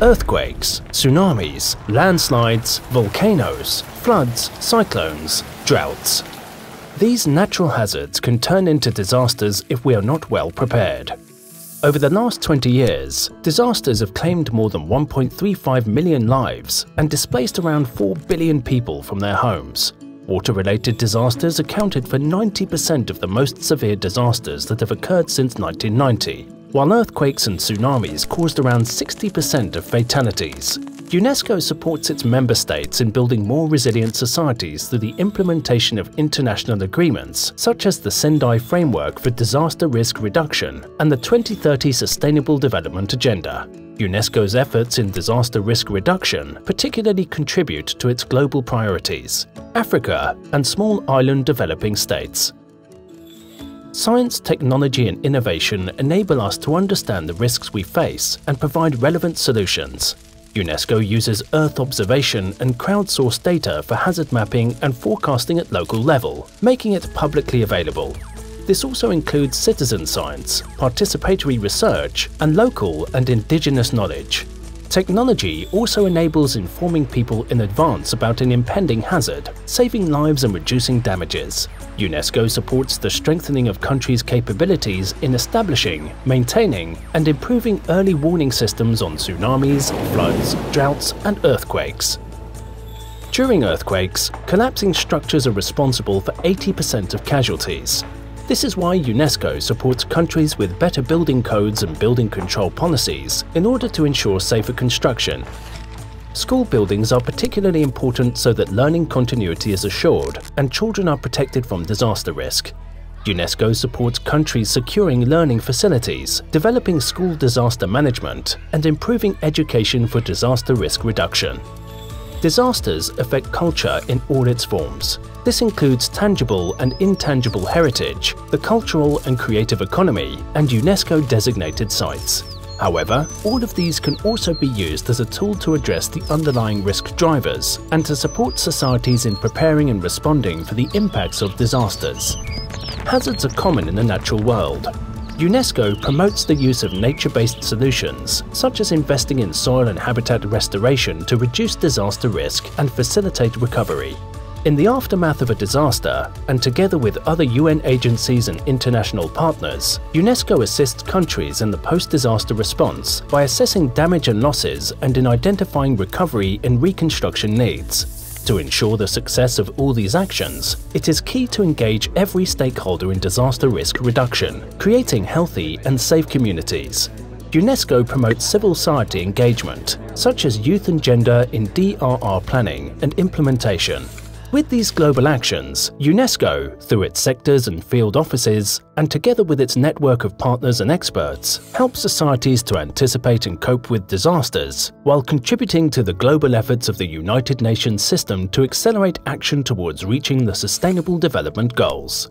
earthquakes, tsunamis, landslides, volcanoes, floods, cyclones, droughts. These natural hazards can turn into disasters if we are not well prepared. Over the last 20 years, disasters have claimed more than 1.35 million lives and displaced around 4 billion people from their homes. Water-related disasters accounted for 90% of the most severe disasters that have occurred since 1990, while earthquakes and tsunamis caused around 60% of fatalities. UNESCO supports its member states in building more resilient societies through the implementation of international agreements such as the Sendai Framework for Disaster Risk Reduction and the 2030 Sustainable Development Agenda. UNESCO's efforts in disaster risk reduction particularly contribute to its global priorities, Africa and small island developing states. Science, technology and innovation enable us to understand the risks we face and provide relevant solutions. UNESCO uses Earth observation and crowdsourced data for hazard mapping and forecasting at local level, making it publicly available. This also includes citizen science, participatory research, and local and indigenous knowledge. Technology also enables informing people in advance about an impending hazard, saving lives and reducing damages. UNESCO supports the strengthening of countries' capabilities in establishing, maintaining, and improving early warning systems on tsunamis, floods, droughts, and earthquakes. During earthquakes, collapsing structures are responsible for 80% of casualties. This is why UNESCO supports countries with better building codes and building control policies in order to ensure safer construction. School buildings are particularly important so that learning continuity is assured and children are protected from disaster risk. UNESCO supports countries securing learning facilities, developing school disaster management, and improving education for disaster risk reduction. Disasters affect culture in all its forms. This includes tangible and intangible heritage, the cultural and creative economy, and UNESCO-designated sites. However, all of these can also be used as a tool to address the underlying risk drivers and to support societies in preparing and responding for the impacts of disasters. Hazards are common in the natural world. UNESCO promotes the use of nature-based solutions, such as investing in soil and habitat restoration to reduce disaster risk and facilitate recovery. In the aftermath of a disaster, and together with other UN agencies and international partners, UNESCO assists countries in the post-disaster response by assessing damage and losses and in identifying recovery and reconstruction needs. To ensure the success of all these actions, it is key to engage every stakeholder in disaster risk reduction, creating healthy and safe communities. UNESCO promotes civil society engagement, such as youth and gender in DRR planning and implementation. With these global actions, UNESCO, through its sectors and field offices, and together with its network of partners and experts, helps societies to anticipate and cope with disasters, while contributing to the global efforts of the United Nations system to accelerate action towards reaching the Sustainable Development Goals.